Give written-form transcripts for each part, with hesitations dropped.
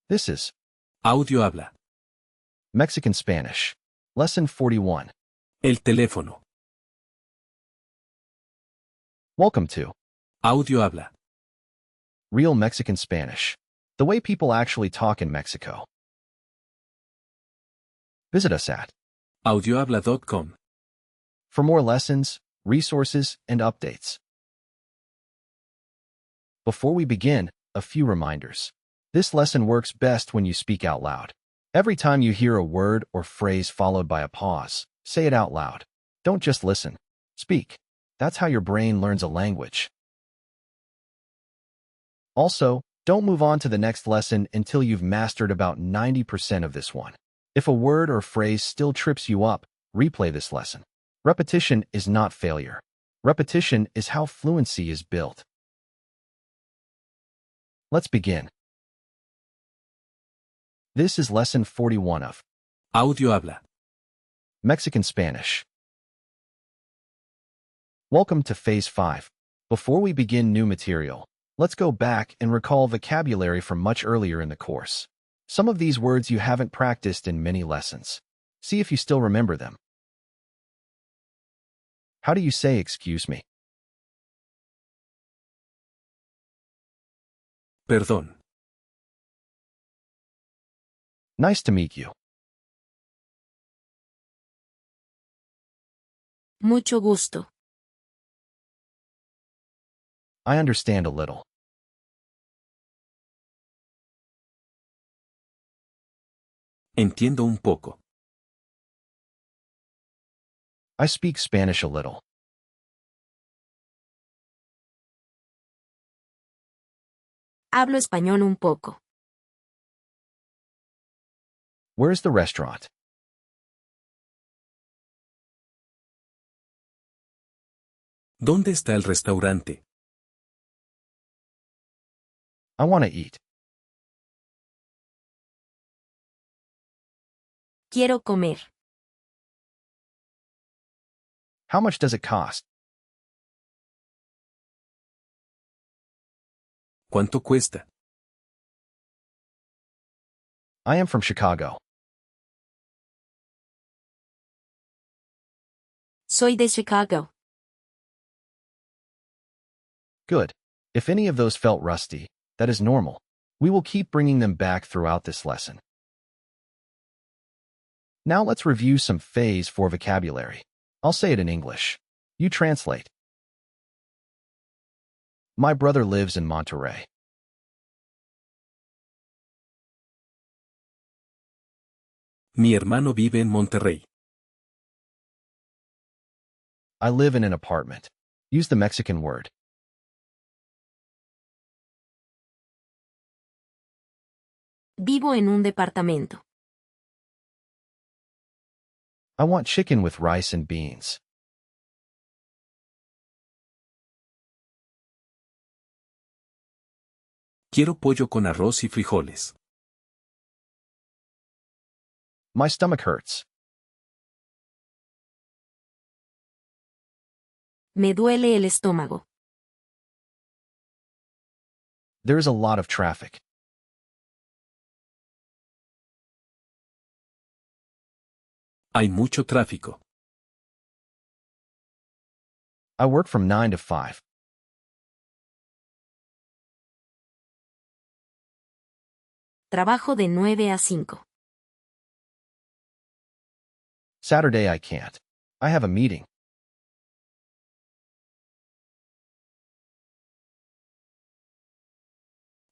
This is AudioHabla. Mexican Spanish. Lesson 41. El teléfono. Welcome to AudioHabla. Real Mexican Spanish. The way people actually talk in Mexico. Visit us at audiohabla.com. for more lessons, resources, and updates. Before we begin, a few reminders. This lesson works best when you speak out loud. Every time you hear a word or phrase followed by a pause, say it out loud. Don't just listen. Speak. That's how your brain learns a language. Also, don't move on to the next lesson until you've mastered about 90% of this one. If a word or phrase still trips you up, replay this lesson. Repetition is not failure. Repetition is how fluency is built. Let's begin. This is lesson 41 of AudioHabla. Mexican Spanish. Welcome to Phase 5. Before we begin new material, let's go back and recall vocabulary from much earlier in the course. Some of these words you haven't practiced in many lessons. See if you still remember them. How do you say excuse me? Perdón. Nice to meet you. Mucho gusto. I understand a little. Entiendo un poco. I speak Spanish a little. Hablo español un poco. Where's the restaurant? ¿Dónde está el restaurante? I want to eat. Quiero comer. How much does it cost? ¿Cuánto cuesta? I am from Chicago. Soy de Chicago. Good. If any of those felt rusty, that is normal. We will keep bringing them back throughout this lesson. Now let's review some Phase 4 vocabulary. I'll say it in English. You translate. My brother lives in Monterrey. Mi hermano vive en Monterrey. I live in an apartment. Use the Mexican word. Vivo en un departamento. I want chicken with rice and beans. Quiero pollo con arroz y frijoles. My stomach hurts. Me duele el estómago. There is a lot of traffic. Hay mucho tráfico. I work from 9 to 5. Trabajo de 9 a 5. Saturday I can't. I have a meeting.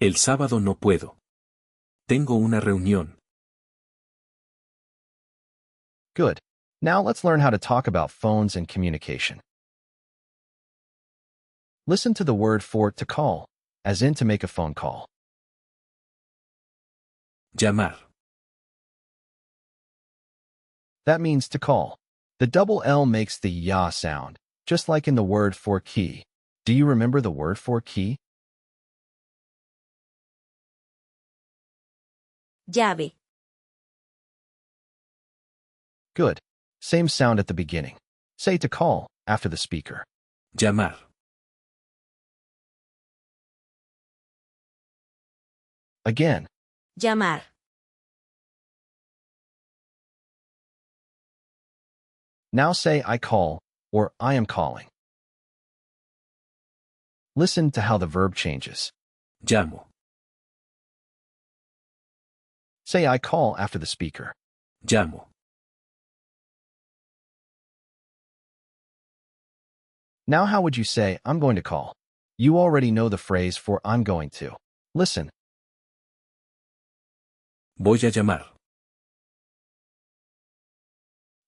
El sábado no puedo. Tengo una reunión. Good. Now let's learn how to talk about phones and communication. Listen to the word for to call, as in to make a phone call. Llamar. That means to call. The double L makes the ya sound, just like in the word for key. Do you remember the word for key? Llave. Good. Same sound at the beginning. Say to call after the speaker. Llamar. Again, Llamar. Now say I call or I am calling. Listen to how the verb changes. Llamo. Say I call after the speaker. Llamo. Now how would you say I'm going to call? You already know the phrase for I'm going to. Listen. Voy a llamar.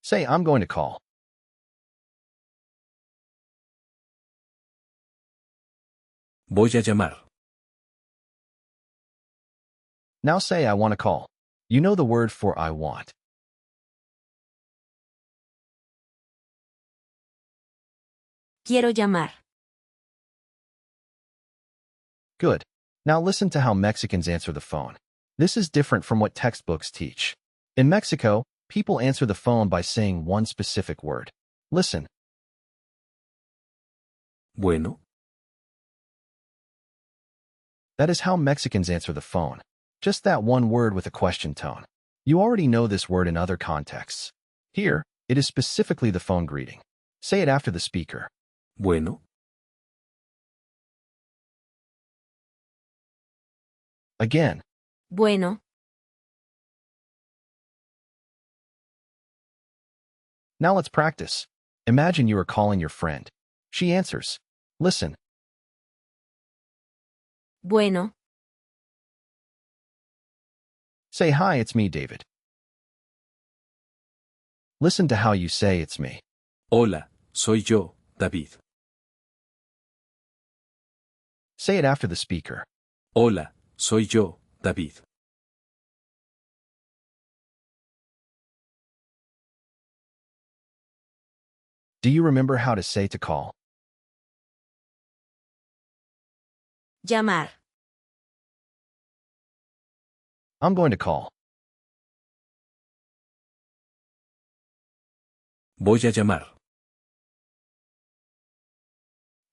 Say I'm going to call. Voy a llamar. Now say I want to call. You know the word for I want. Quiero llamar. Good. Now listen to how Mexicans answer the phone. This is different from what textbooks teach. In Mexico, people answer the phone by saying one specific word. Listen. Bueno. That is how Mexicans answer the phone. Just that one word with a question tone. You already know this word in other contexts. Here, it is specifically the phone greeting. Say it after the speaker. Bueno. Again. Bueno. Now let's practice. Imagine you are calling your friend. She answers. Listen. Bueno. Say hi, it's me, David. Listen to how you say it's me. Hola, soy yo, David. Say it after the speaker. Hola, soy yo, David. Do you remember how to say to call? Llamar. I'm going to call. Voy a llamar.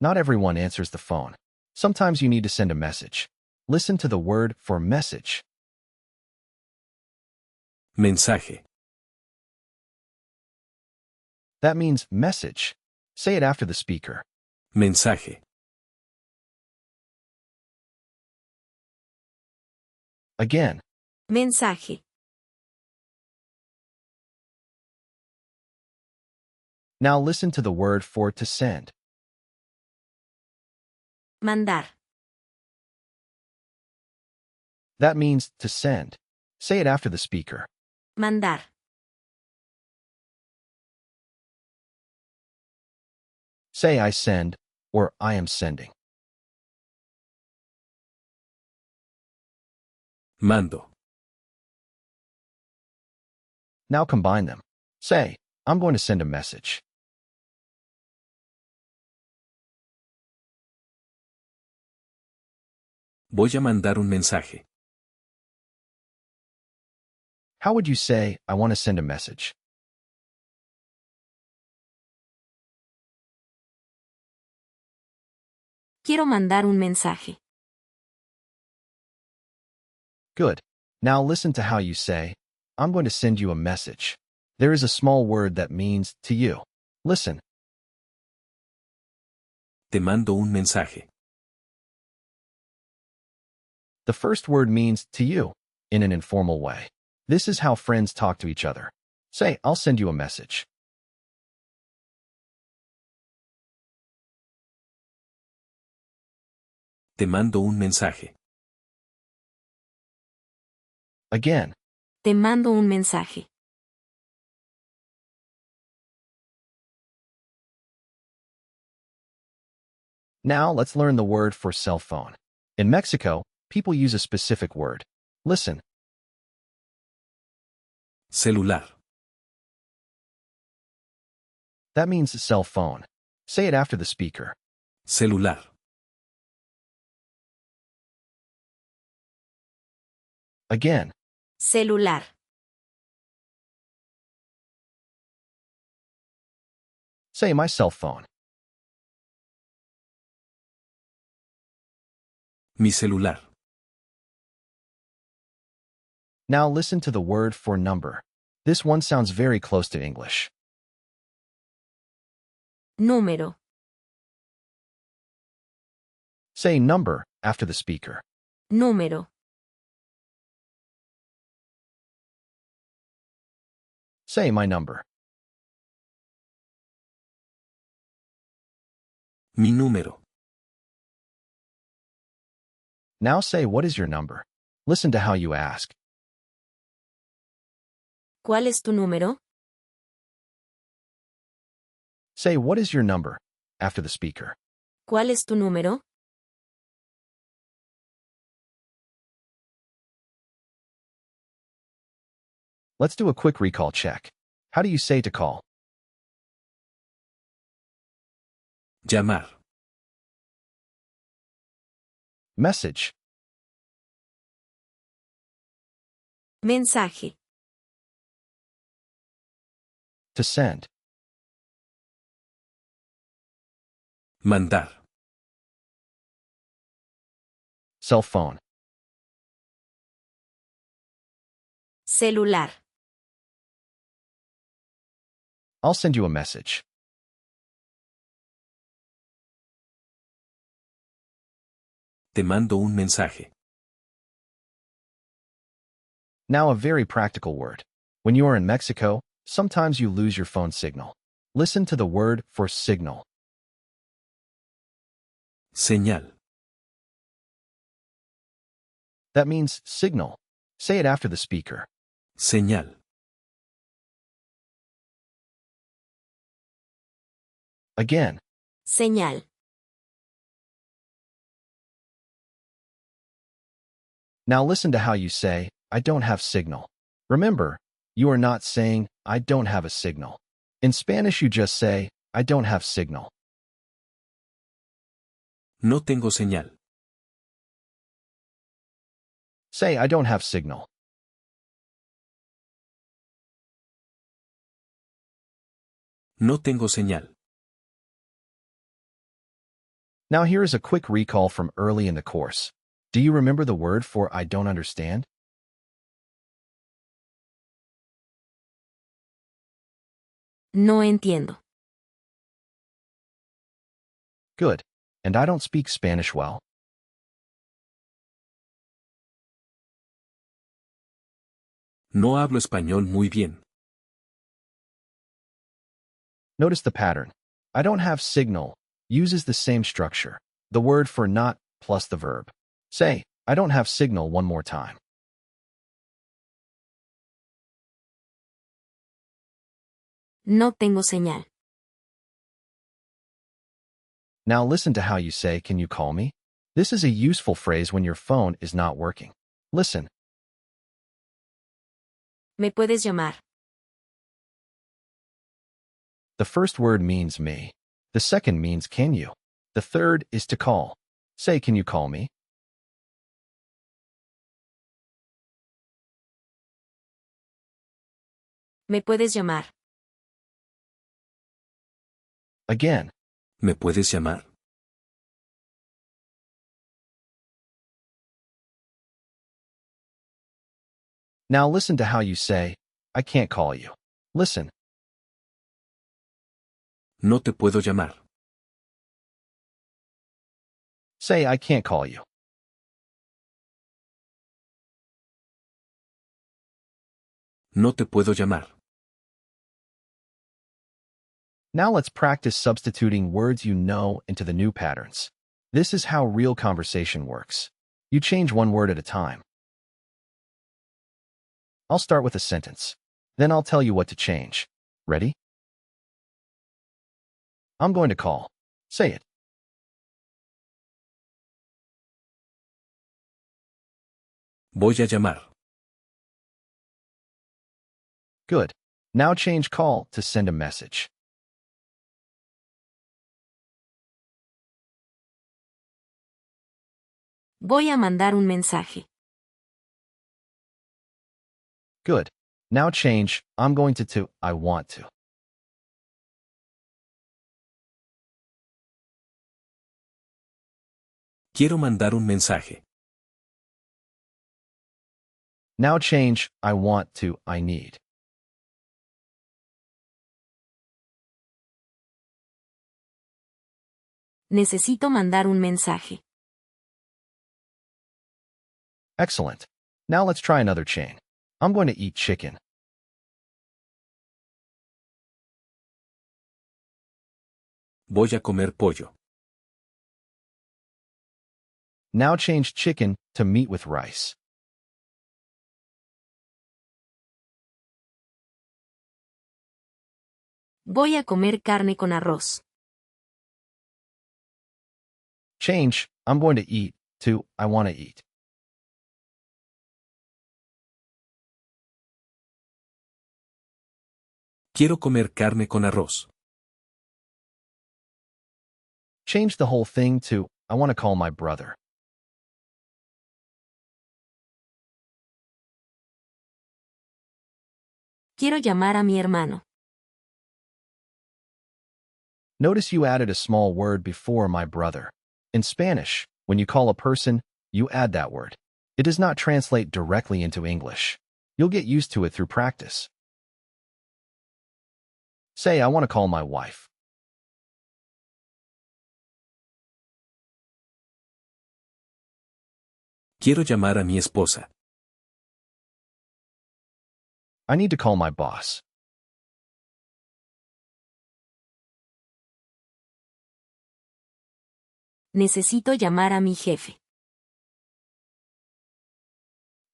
Not everyone answers the phone. Sometimes you need to send a message. Listen to the word for message. Mensaje. That means message. Say it after the speaker. Mensaje. Again. Mensaje. Now listen to the word for to send. Mandar. That means to send. Say it after the speaker. Mandar. Say I send or I am sending. Mando. Now combine them. Say, I'm going to send a message. Voy a mandar un mensaje. How would you say, I want to send a message? Quiero mandar un mensaje. Good. Now listen to how you say, I'm going to send you a message. There is a small word that means to you. Listen. Te mando un mensaje. The first word means to you, in an informal way. This is how friends talk to each other. Say, I'll send you a message. Te mando un mensaje. Again. Te mando un mensaje. Now let's learn the word for cell phone. In Mexico, people use a specific word. Listen. Celular. That means cell phone. Say it after the speaker. Celular. Again. Celular. Say my cell phone. Mi celular. Now listen to the word for number. This one sounds very close to English. Número. Say number after the speaker. Número. Say my number. Mi número. Now say what is your number. Listen to how you ask. ¿Cuál es tu número? Say what is your number after the speaker. ¿Cuál es tu número? Let's do a quick recall check. How do you say to call? Llamar. Message. Mensaje. To send. Mandar. Cell phone. Celular. I'll send you a message. Te mando un mensaje. Now a very practical word. When you are in Mexico, sometimes you lose your phone signal. Listen to the word for signal. Señal. That means signal. Say it after the speaker. Señal. Again. Señal. Now listen to how you say, I don't have signal. Remember, you are not saying, I don't have a signal. In Spanish you just say, I don't have signal. No tengo señal. Say, I don't have signal. No tengo señal. Now here is a quick recall from early in the course. Do you remember the word for I don't understand? No entiendo. Good. And I don't speak Spanish well. No hablo español muy bien. Notice the pattern. I don't have signal uses the same structure. The word for not plus the verb. Say, I don't have signal one more time. No tengo señal. Now listen to how you say, can you call me? This is a useful phrase when your phone is not working. Listen. ¿Me puedes llamar? The first word means me. The second means can you. The third is to call. Say, can you call me? ¿Me puedes llamar? Again. ¿Me puedes llamar? Now listen to how you say, I can't call you. Listen. No te puedo llamar. Say, I can't call you. No te puedo llamar. Now let's practice substituting words you know into the new patterns. This is how real conversation works. You change one word at a time. I'll start with a sentence. Then I'll tell you what to change. Ready? I'm going to call. Say it. Voy a llamar. Good. Now change call to send a message. Voy a mandar un mensaje. Good. Now change I'm going to I want to. Quiero mandar un mensaje. Now change I want to I need. Necesito mandar un mensaje. Excellent. Now let's try another chain. I'm going to eat chicken. Voy a comer pollo. Now change chicken to meat with rice. Voy a comer carne con arroz. Change I'm going to eat to I want to eat. Quiero comer carne con arroz. Change the whole thing to I want to call my brother. Quiero llamar a mi hermano. Notice you added a small word before my brother. In Spanish, when you call a person, you add that word. It does not translate directly into English. You'll get used to it through practice. Say, I want to call my wife. Quiero llamar a mi esposa. I need to call my boss. Necesito llamar a mi jefe.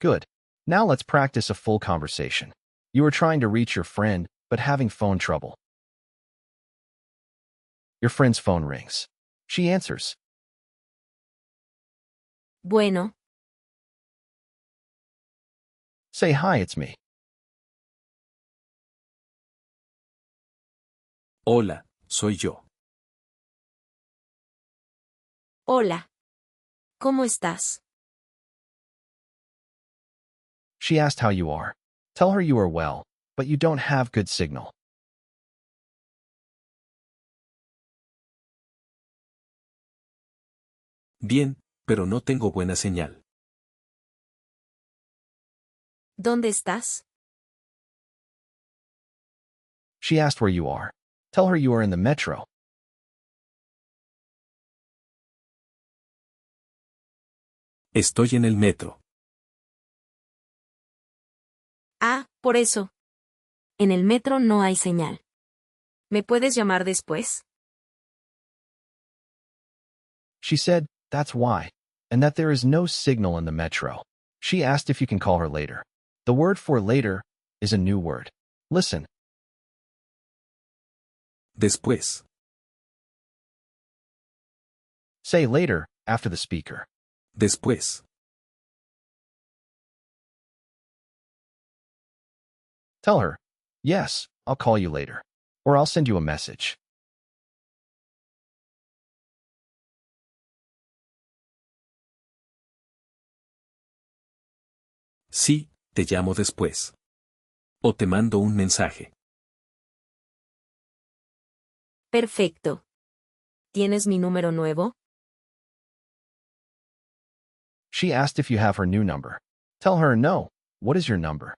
Good. Now let's practice a full conversation. You are trying to reach your friend, but having phone trouble. Your friend's phone rings. She answers. Bueno, Say, hi, it's me. Hola, soy yo. hola. ¿Cómo estás? She asked how you are. Tell her you are well, but you don't have good signal. Bien, pero no tengo buena señal. ¿Dónde estás? She asked where you are. Tell her you are in the metro. Estoy en el metro. Ah, por eso. En el metro no hay señal. ¿Me puedes llamar después? She said, that's why, and that there is no signal in the metro. She asked if you can call her later. The word for later is a new word. Listen. Después. Say later after the speaker. Después. Tell her, yes, I'll call you later. Or I'll send you a message. Sí, te llamo después. O te mando un mensaje. Perfecto. ¿Tienes mi número nuevo? She asked if you have her new number. Tell her no. What is your number?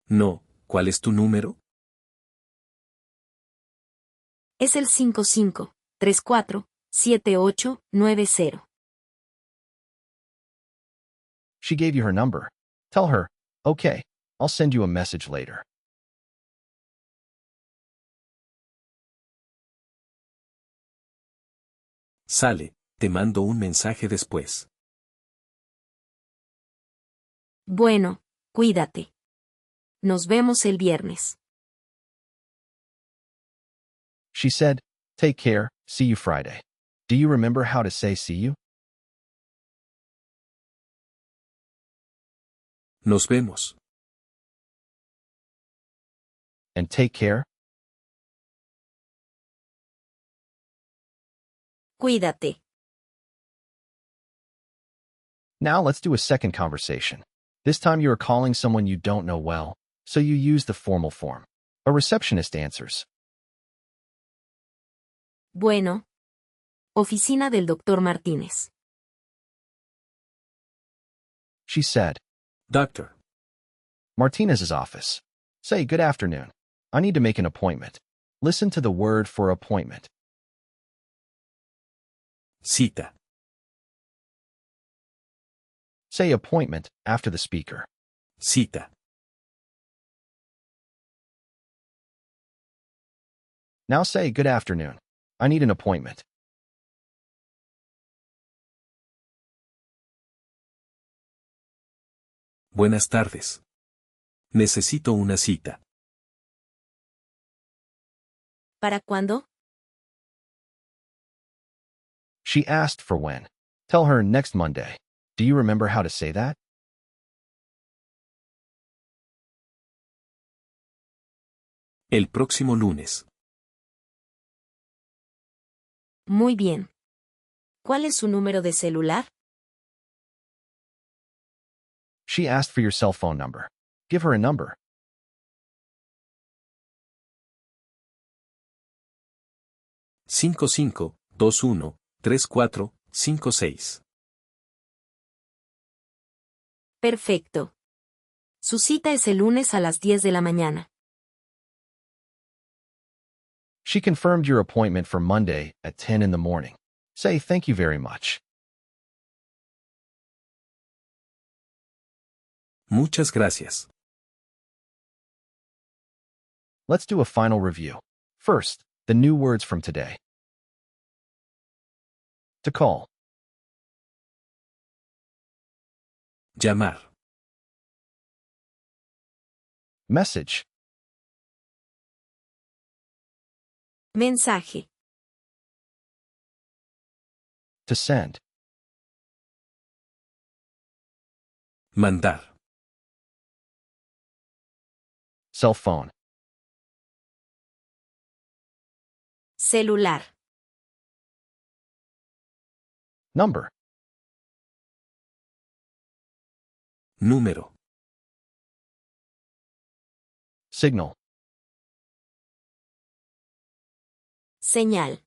No, ¿cuál es tu número? Es el 55347890. She gave you her number. Tell her, okay, I'll send you a message later. Sale, te mando un mensaje después. Bueno, cuídate. Nos vemos el viernes. She said, take care, see you Friday. Do you remember how to say see you? Nos vemos. And take care? Cuídate. Now let's do a second conversation. This time you are calling someone you don't know well, so you use the formal form. A receptionist answers. Bueno. Oficina del Dr. Martínez. She said, Doctor. Martinez's office. Say, good afternoon. I need to make an appointment. Listen to the word for appointment. Cita. Say appointment after the speaker. Cita. Now say, good afternoon. I need an appointment. Buenas tardes. Necesito una cita. ¿Para cuándo? She asked for when. Tell her next Monday. Do you remember how to say that? El próximo lunes. Muy bien. ¿Cuál es su número de celular? She asked for your cell phone number. Give her a number. Cinco 213456. Perfecto. Su cita es el lunes a las 10 de la mañana. She confirmed your appointment for Monday at 10 in the morning. Say thank you very much. Muchas gracias. Let's do a final review. First, the new words from today. To call. Llamar. Message. Mensaje. To send. Mandar. Cell phone. Celular. Number. Número. Signal. Señal.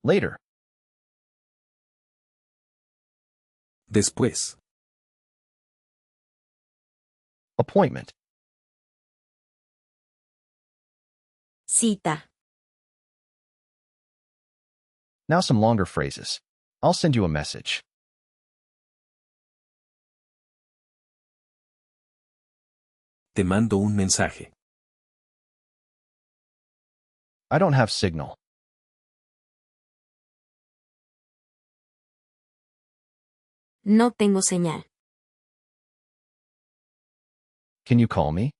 Later. Después. Appointment. Cita. Now some longer phrases. I'll send you a message. Te mando un mensaje. I don't have signal. No tengo señal. Can you call me?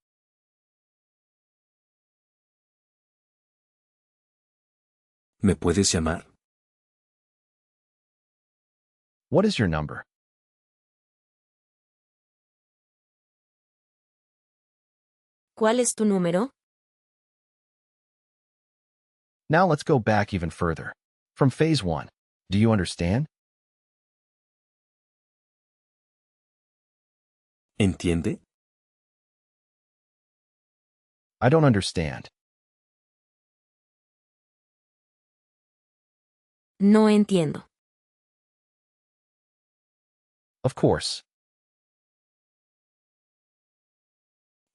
¿Me puedes llamar? What is your number? ¿Cuál es tu número? Now let's go back even further. From phase 1. Do you understand? ¿Entiende? I don't understand. No entiendo. Of course.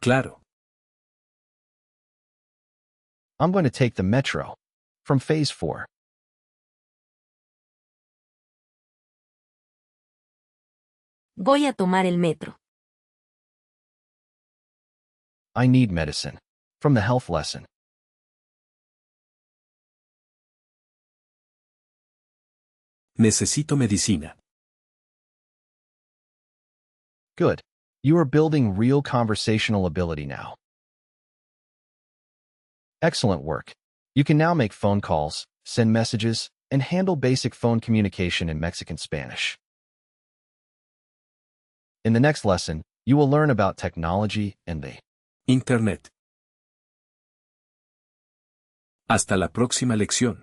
Claro. I'm going to take the metro. From phase 4. Voy a tomar el metro. I need medicine. From the health lesson. Necesito medicina. Good. You are building real conversational ability now. Excellent work. You can now make phone calls, send messages, and handle basic phone communication in Mexican Spanish. In the next lesson, you will learn about technology and the Internet. Hasta la próxima lección.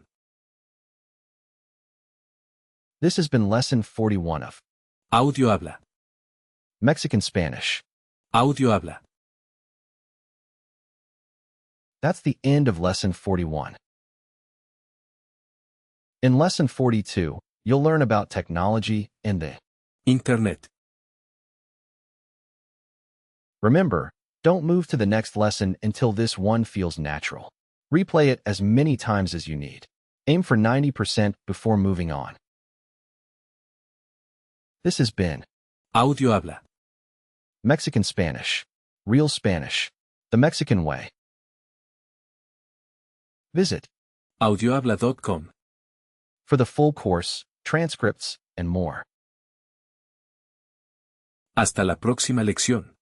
This has been Lesson 41 of AudioHabla. Mexican Spanish. AudioHabla. That's the end of Lesson 41. In Lesson 42, you'll learn about technology and the Internet. Remember, don't move to the next lesson until this one feels natural. Replay it as many times as you need. Aim for 90% before moving on. This has been AudioHabla. Mexican Spanish. Real Spanish. The Mexican way. Visit audiohabla.com. for the full course, transcripts, and more. Hasta la próxima lección.